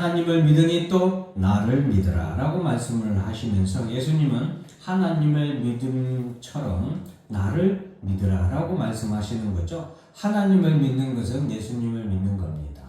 하나님을 믿으니 또 나를 믿으라 라고 말씀을 하시면서 예수님은 하나님을 믿음처럼 나를 믿으라 라고 말씀하시는 거죠. 하나님을 믿는 것은 예수님을 믿는 겁니다.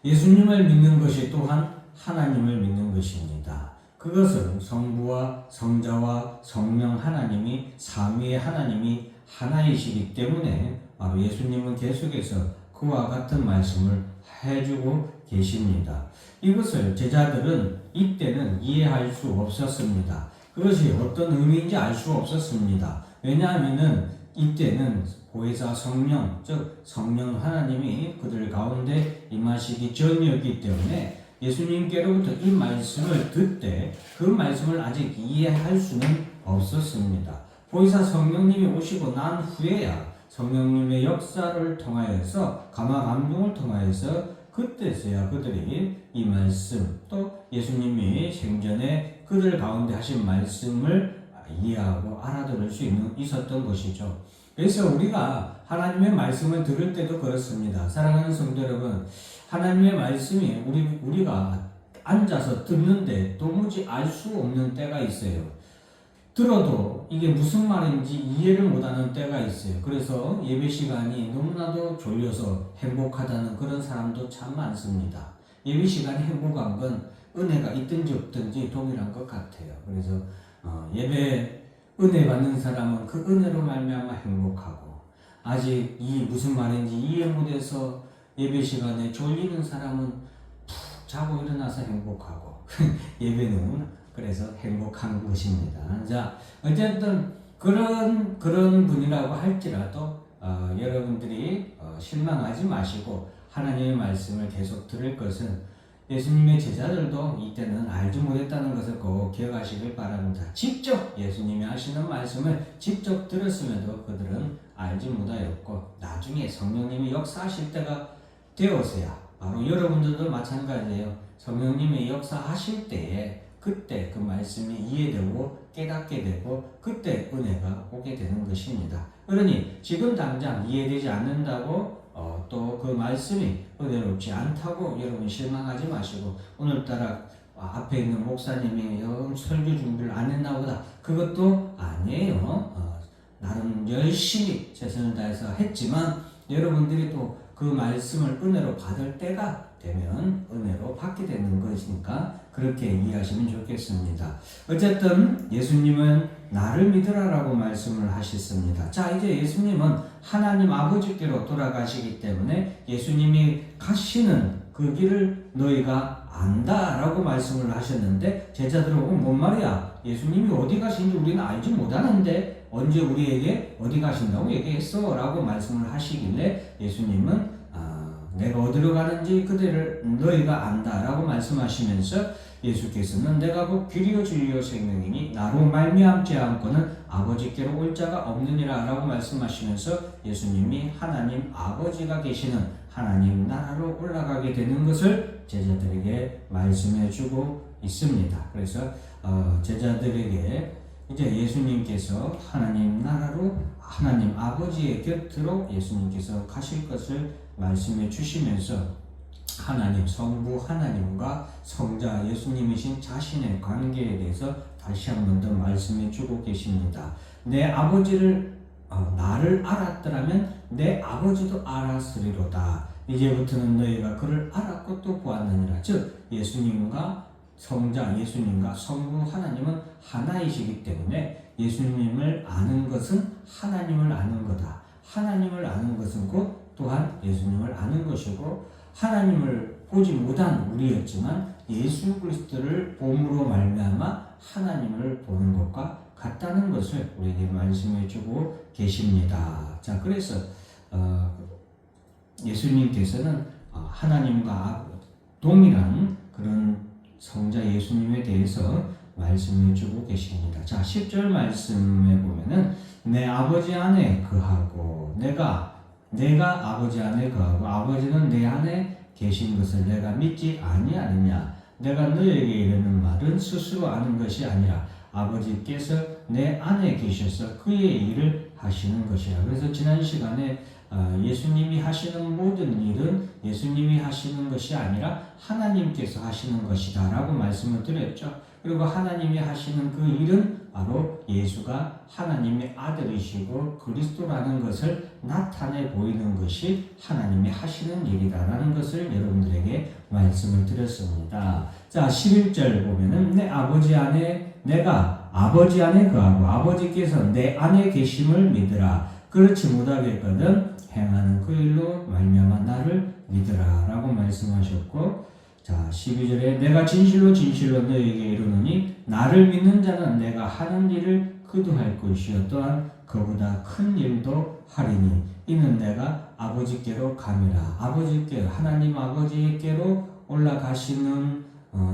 예수님을 믿는 것이 또한 하나님을 믿는 것입니다. 그것은 성부와 성자와 성령 하나님이 삼위의 하나님이 하나이시기 때문에 바로 예수님은 계속해서 그와 같은 말씀을 해주고 계십니다. 이것을 제자들은 이때는 이해할 수 없었습니다. 그것이 어떤 의미인지 알 수 없었습니다. 왜냐하면 이때는 보혜사 성령, 즉 성령 하나님이 그들 가운데 임하시기 전이었기 때문에 예수님께로부터 이 말씀을 듣되 그 말씀을 아직 이해할 수는 없었습니다. 보혜사 성령님이 오시고 난 후에야 성령님의 역사를 통하여서 감화 감동을 통하여서 그때서야 그들이 이 말씀 또 예수님이 생전에 그들 가운데 하신 말씀을 이해하고 알아들을 수 있었던 것이죠. 그래서 우리가 하나님의 말씀을 들을 때도 그렇습니다. 사랑하는 성도 여러분, 하나님의 말씀이 우리가 앉아서 듣는데 도무지 알 수 없는 때가 있어요. 들어도 이게 무슨 말인지 이해를 못하는 때가 있어요. 그래서 예배 시간이 너무나도 졸려서 행복하다는 그런 사람도 참 많습니다. 예배 시간이 행복한 건 은혜가 있든지 없든지 동일한 것 같아요. 그래서 예배 은혜 받는 사람은 그 은혜로 말미암아 행복하고, 아직 이 무슨 말인지 이해 못해서 예배 시간에 졸리는 사람은 푹 자고 일어나서 행복하고 예배는 그래서 행복한 것입니다. 자, 어쨌든 그런 분이라고 할지라도 여러분들이 실망하지 마시고 하나님의 말씀을 계속 들을 것은 예수님의 제자들도 이때는 알지 못했다는 것을 꼭 기억하시길 바랍니다. 직접 예수님이 하시는 말씀을 직접 들었음에도 그들은 알지 못하였고, 나중에 성령님이 역사하실 때가 되어서야, 바로 여러분들도 마찬가지예요. 성령님이 역사하실 때에 그때 그 말씀이 이해되고 깨닫게 되고 그때 은혜가 오게 되는 것입니다. 그러니 지금 당장 이해되지 않는다고 또 그 말씀이 은혜롭지 않다고 여러분 실망하지 마시고, 오늘따라 앞에 있는 목사님이 설교 준비를 안 했나 보다, 그것도 아니에요. 나름 열심히 최선을 다해서 했지만 여러분들이 또 그 말씀을 은혜로 받을 때가 되면 은혜로 받게 되는 것이니까 그렇게 이해하시면 좋겠습니다. 어쨌든 예수님은 나를 믿으라라고 말씀을 하셨습니다. 자, 이제 예수님은 하나님 아버지께로 돌아가시기 때문에 예수님이 가시는 그 길을 너희가 안다라고 말씀을 하셨는데, 제자들은 뭔 말이야? 예수님이 어디 가신지 우리는 알지 못하는데 언제 우리에게 어디 가신다고 얘기했어? 라고 말씀을 하시길래 예수님은 내가 어디로 가는지 그들을 너희가 안다 라고 말씀하시면서 예수께서는 내가 곧 길이요 진리요 생명이니 나로 말미암지 않고는 아버지께로 올 자가 없느니라 라고 말씀하시면서 예수님이 하나님 아버지가 계시는 하나님 나라로 올라가게 되는 것을 제자들에게 말씀해 주고 있습니다. 그래서 제자들에게 이제 예수님께서 하나님 나라로, 하나님 아버지의 곁으로 예수님께서 가실 것을 말씀해 주시면서 하나님 성부 하나님과 성자 예수님이신 자신의 관계에 대해서 다시 한 번 더 말씀해 주고 계십니다. 내 아버지를 나를 알았더라면 내 아버지도 알았으리로다. 이제부터는 너희가 그를 알았고 또 보았느니라. 즉 예수님과 성자 예수님과 성부 하나님은 하나이시기 때문에 예수님을 아는 것은 하나님을 아는 거다. 하나님을 아는 것은 곧 또한 예수님을 아는 것이고, 하나님을 보지 못한 우리였지만 예수 그리스도를 봄으로 말미암아 하나님을 보는 것과 같다는 것을 우리에게 말씀해 주고 계십니다. 자, 그래서 예수님께서는 하나님과 동일한 그런 성자 예수님에 대해서 말씀해 주고 계십니다. 자, 10절 말씀에 보면은 내 아버지 안에 거하고 내가 아버지 안에 거하고 아버지는 내 안에 계신 것을 내가 믿지 아니하느냐. 내가 너에게 이르는 말은 스스로 아는 것이 아니라 아버지께서 내 안에 계셔서 그의 일을 하시는 것이라. 그래서 지난 시간에 예수님이 하시는 모든 일은 예수님이 하시는 것이 아니라 하나님께서 하시는 것이다 라고 말씀을 드렸죠. 그리고 하나님이 하시는 그 일은 바로 예수가 하나님의 아들이시고 그리스도라는 것을 나타내 보이는 것이 하나님이 하시는 일이다라는 것을 여러분들에게 말씀을 드렸습니다. 자, 11절 보면은 내가 아버지 안에 거하고 아버지께서 내 안에 계심을 믿으라. 그렇지 못하겠거든 행하는 그 일로 말미암아 나를 믿으라 라고 말씀하셨고, 자 12절에 내가 진실로 너에게 이르노니 나를 믿는 자는 내가 하는 일을 그도 할 것이요 또한 그보다 큰 일도 하리니 이는 내가 아버지께로 감이라. 하나님 아버지께로 올라가시는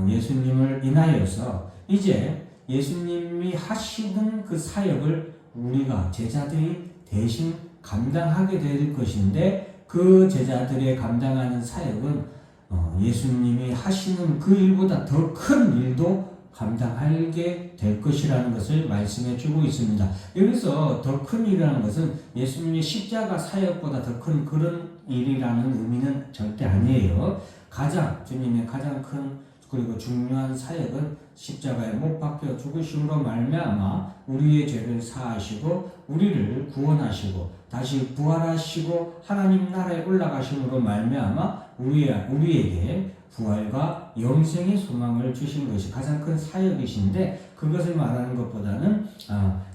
예수님을 인하여서 이제 예수님이 하시는 그 사역을 우리가 제자들이 대신 감당하게 될 것인데, 그 제자들의 감당하는 사역은 예수님이 하시는 그 일보다 더 큰 일도 감당하게 될 것이라는 것을 말씀해 주고 있습니다. 여기서 더 큰 일이라는 것은 예수님의 십자가 사역보다 더 큰 그런 일이라는 의미는 절대 아니에요. 주님의 가장 큰 그리고 중요한 사역은 십자가에 못 박혀 죽으심으로 말미암아 우리의 죄를 사하시고 우리를 구원하시고 다시 부활하시고 하나님 나라에 올라가심으로 말미암아 우리에게 부활과 영생의 소망을 주신 것이 가장 큰 사역이신데, 그것을 말하는 것보다는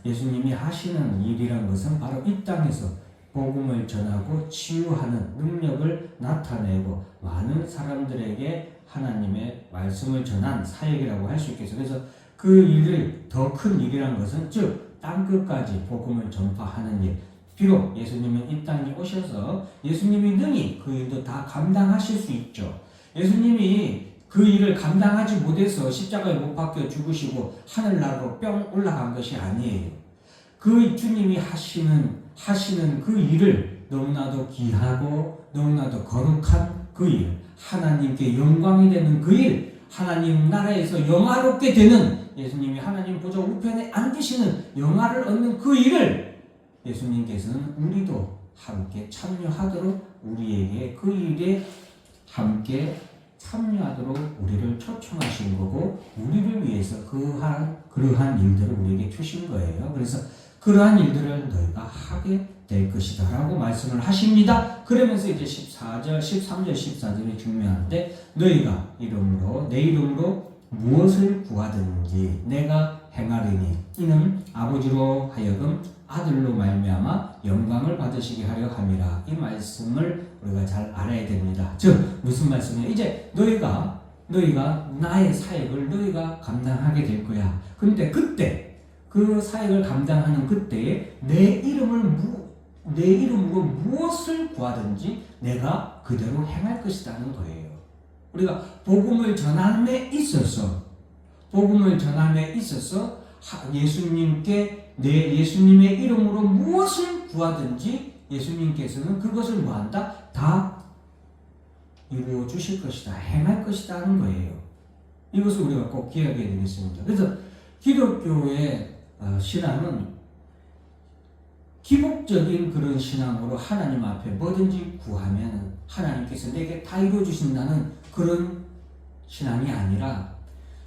예수님이 하시는 일이란 것은 바로 이 땅에서 복음을 전하고 치유하는 능력을 나타내고 많은 사람들에게 하나님의 말씀을 전한 사역이라고 할 수 있겠어요. 그래서 그 일을 더 큰 일이란 것은 즉 땅끝까지 복음을 전파하는 일. 비록 예수님은 이 땅에 오셔서 예수님이 능히 그 일도 다 감당하실 수 있죠. 예수님이 그 일을 감당하지 못해서 십자가에 못 박혀 죽으시고 하늘나라로 뿅 올라간 것이 아니에요. 그 주님이 하시는 그 일을 너무나도 귀하고 너무나도 거룩한 그 일, 하나님께 영광이 되는 그 일, 하나님 나라에서 영화롭게 되는, 예수님이 하나님 보좌 우편에 앉으시는 영화를 얻는 그 일을 예수님께서는 우리도 함께 참여하도록 우리에게 그 일에 함께 참여하도록 우리를 초청하신 거고, 우리를 위해서 그러한 일들을 우리에게 주신 거예요. 그래서 그러한 일들을 너희가 하게 될 것이다 라고 말씀을 하십니다. 그러면서 이제 13절, 14절이 중요한데, 너희가 내 이름으로 무엇을 구하든지 내가 행하리니 이는 아버지로 하여금 아들로 말미암아 영광을 받으시게 하려 함이라. 이 말씀을 우리가 잘 알아야 됩니다. 즉 무슨 말씀이에요? 이제 너희가 나의 사역을 너희가 감당하게 될 거야. 근데 그때 그 사역을 감당하는 그때에 내 이름으로 무엇을 구하든지 내가 그대로 행할 것이라는 거예요. 우리가 복음을 전함에 있어서 예수님의 이름으로 무엇을 구하든지 예수님께서는 그것을 뭐한다? 다 이루어 주실 것이다, 행할 것이다 하는 거예요. 이것을 우리가 꼭 기억해야 되겠습니다. 그래서 기독교의 신앙은 기복적인 그런 신앙으로 하나님 앞에 뭐든지 구하면 하나님께서 내게 다 이루어 주신다는 그런 신앙이 아니라,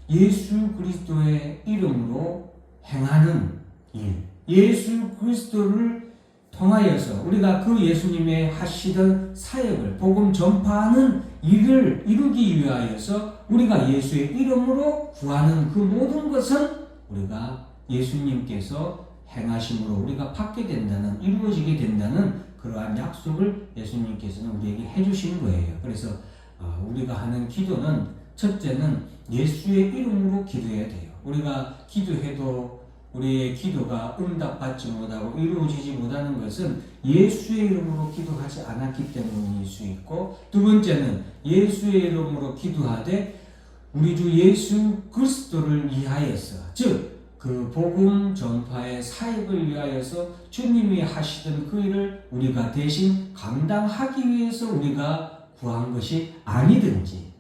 예수 그리스도의 이름으로 행하는 일, 예수 그리스도를 통하여서 우리가 그 예수님의 하시던 사역을, 복음 전파하는 일을 이루기 위하여서 우리가 예수의 이름으로 구하는 그 모든 것은 우리가 예수님께서 행하심으로 우리가 받게 된다는, 이루어지게 된다는 그러한 약속을 예수님께서는 우리에게 해주신 거예요. 그래서 우리가 하는 기도는, 첫째는 예수의 이름으로 기도해야 돼요. 우리가 기도해도 우리의 기도가 응답받지 못하고 이루어지지 못하는 것은 예수의 이름으로 기도하지 않았기 때문일 수 있고, 두 번째는 예수의 이름으로 기도하되 우리 주 예수 그리스도를 위하여서, 즉 그 복음 전파의 사역을 위하여서 주님이 하시던 그 일을 우리가 대신 감당하기 위해서 우리가 구한 것이 아니든지,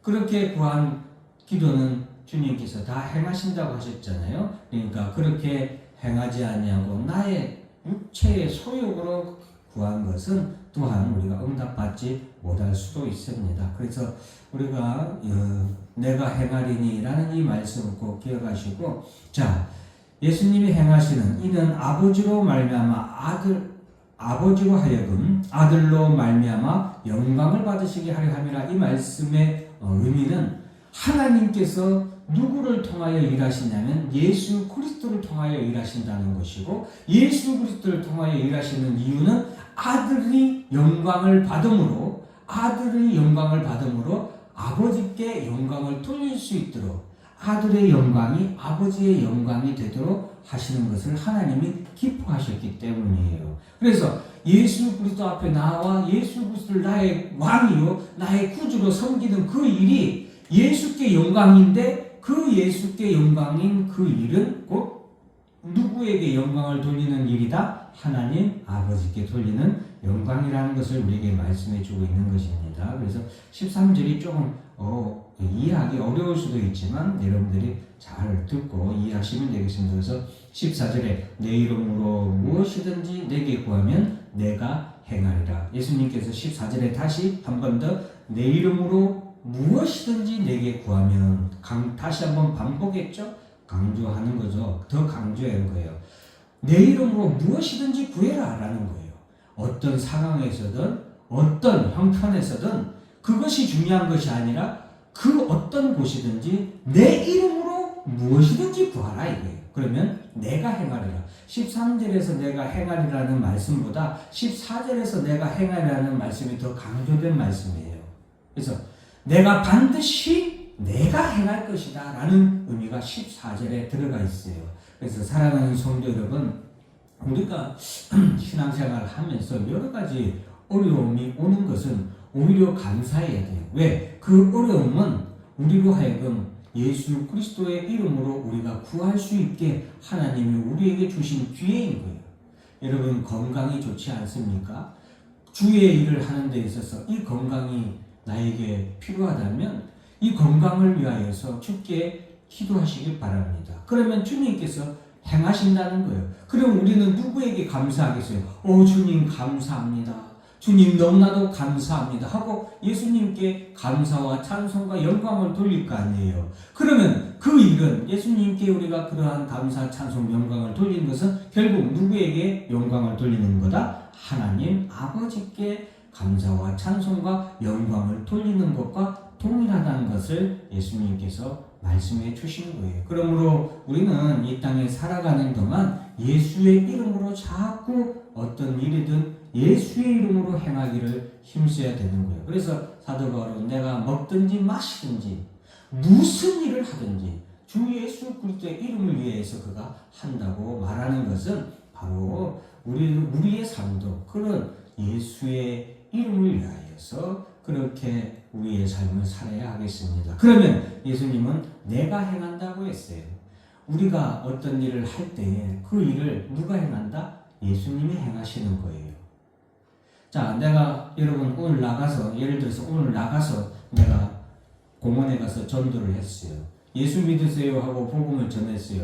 그렇게 구한 기도는 주님께서 다 행하신다고 하셨잖아요. 그러니까 그렇게 행하지 아니하고 나의 육체의 소욕으로 구한 것은 또한 우리가 응답받지 못할 수도 있습니다. 그래서 우리가 내가 행하리니라는 이 말씀을 꼭 기억하시고, 자, 예수님이 행하시는 이는 아버지로 하여금 아들로 말미암아 영광을 받으시게 하려 함이라. 이 말씀의 의미는 하나님께서 누구를 통하여 일하시냐면 예수 그리스도를 통하여 일하신다는 것이고, 예수 그리스도를 통하여 일하시는 이유는 아들이 영광을 받음으로 아버지께 영광을 돌릴 수 있도록, 아들의 영광이 아버지의 영광이 되도록 하시는 것을 하나님이 기뻐하셨기 때문이에요. 그래서 예수 그리스도 앞에 나와 예수 그리스도를 나의 왕이요 나의 구주로 섬기는 그 일이 예수께 영광인데, 그 예수께 영광인 그 일은 곧 누구에게 영광을 돌리는 일이다? 하나님 아버지께 돌리는 영광이라는 것을 우리에게 말씀해 주고 있는 것입니다. 그래서 13절이 조금 이해하기 어려울 수도 있지만 여러분들이 잘 듣고 이해하시면 되겠습니다. 그래서 14절에 내 이름으로 무엇이든지 내게 구하면 내가 행하리라. 예수님께서 14절에 다시 한 번 더 내 이름으로 무엇이든지 내게 구하면, 다시 한번 반복했죠? 강조하는 거죠. 더 강조한 거예요. 내 이름으로 무엇이든지 구해라 라는 거예요. 어떤 상황에서든 어떤 형편에서든 그것이 중요한 것이 아니라 그 어떤 곳이든지 내 이름으로 무엇이든지 구하라 이거예요. 그러면 내가 행하리라. 13절에서 내가 행하리라는 말씀보다 14절에서 내가 행하리라는 말씀이 더 강조된 말씀이에요. 그래서 내가 반드시 내가 행할 것이다 라는 의미가 14절에 들어가 있어요. 그래서 사랑하는 성도 여러분, 우리가 신앙생활을 하면서 여러 가지 어려움이 오는 것은 오히려 감사해야 돼요. 왜? 그 어려움은 우리로 하여금 예수 그리스도의 이름으로 우리가 구할 수 있게 하나님이 우리에게 주신 기회인 거예요. 여러분, 건강이 좋지 않습니까? 주의 일을 하는 데 있어서 이 건강이 나에게 필요하다면 이 건강을 위하여서 주께 기도하시길 바랍니다. 그러면 주님께서 행하신다는 거예요. 그럼 우리는 누구에게 감사하겠어요? 주님 감사합니다. 주님 너무나도 감사합니다 하고 예수님께 감사와 찬송과 영광을 돌릴 거 아니에요. 그러면 그 일은 예수님께 우리가 그러한 감사, 찬송, 영광을 돌리는 것은 결국 누구에게 영광을 돌리는 거다? 하나님 아버지께 감사와 찬송과 영광을 돌리는 것과 동일하다는 것을 예수님께서 말씀해 주신 거예요. 그러므로 우리는 이 땅에 살아가는 동안 예수의 이름으로 자꾸 어떤 일이든 예수의 이름으로 행하기를 힘써야 되는 거예요. 그래서 사도 바울은 내가 먹든지 마시든지 무슨 일을 하든지 주 예수 그리스도의 이름을 위해서 그가 한다고 말하는 것은 바로 우리의 삶도 그런 예수의 이름을 위하여서 그렇게 우리의 삶을 살아야 하겠습니다. 그러면 예수님은 내가 행한다고 했어요. 우리가 어떤 일을 할 때에 그 일을 누가 행한다? 예수님이 행하시는 거예요. 자, 내가 여러분 오늘 나가서, 예를 들어서 오늘 나가서 내가 공원에 가서 전도를 했어요. 예수 믿으세요 하고 복음을 전했어요.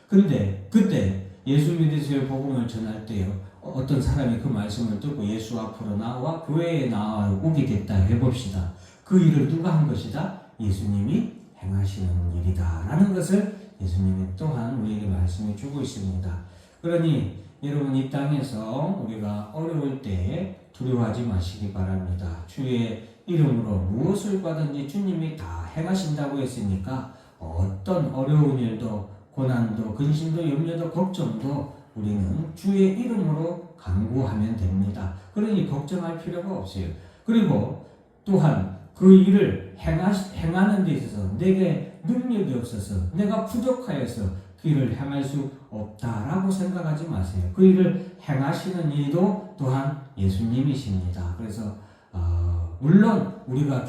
근데 그때 예수 믿으세요 복음을 전할 때요, 어떤 사람이 그 말씀을 듣고 예수 앞으로 나와 교회에 나와 오게 됐다 해봅시다. 그 일을 누가 한 것이다? 예수님이 행하시는 일이다 라는 것을 예수님이 또한 우리에게 말씀해 주고 있습니다. 그러니 여러분, 이 땅에서 우리가 어려울 때 두려워하지 마시기 바랍니다. 주의 이름으로 무엇을 받든지 주님이 다 행하신다고 했으니까 어떤 어려운 일도 고난도 근심도 염려도 걱정도 우리는 주의 이름으로 간구하면 됩니다. 그러니 걱정할 필요가 없어요. 그리고 또한 그 일을 행하는 데 있어서 내게 능력이 없어서 내가 부족하여서 그 일을 행할 수 없다라고 생각하지 마세요. 그 일을 행하시는 이도 또한 예수님이십니다. 그래서 물론 우리가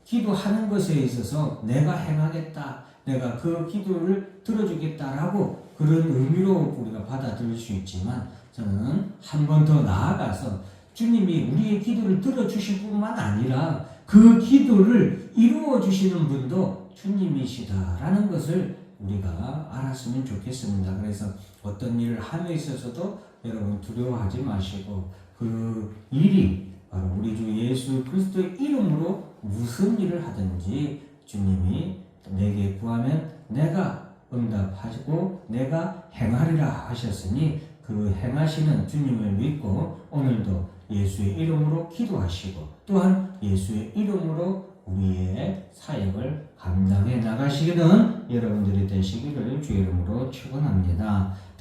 기도하는 것에 있어서 내가 행하겠다, 내가 그 기도를 들어주겠다라고 그런 의미로 우리가 받아들일 수 있지만, 저는 한 번 더 나아가서 주님이 우리의 기도를 들어주실 뿐만 아니라 그 기도를 이루어 주시는 분도 주님이시다라는 것을 우리가 알았으면 좋겠습니다. 그래서 어떤 일을 함에 있어서도 여러분 두려워하지 마시고 그 일이 바로 우리 주 예수 그리스도의 이름으로 무슨 일을 하든지 주님이 내게 구하면 내가 응답하시고 내가 행하리라 하셨으니 그 행하시는 주님을 믿고 오늘도 예수의 이름으로 기도하시고 또한 예수의 이름으로 우리의 사역을 감당해 나가시기는 여러분들이 되시기를 주의 이름으로 축원합니다.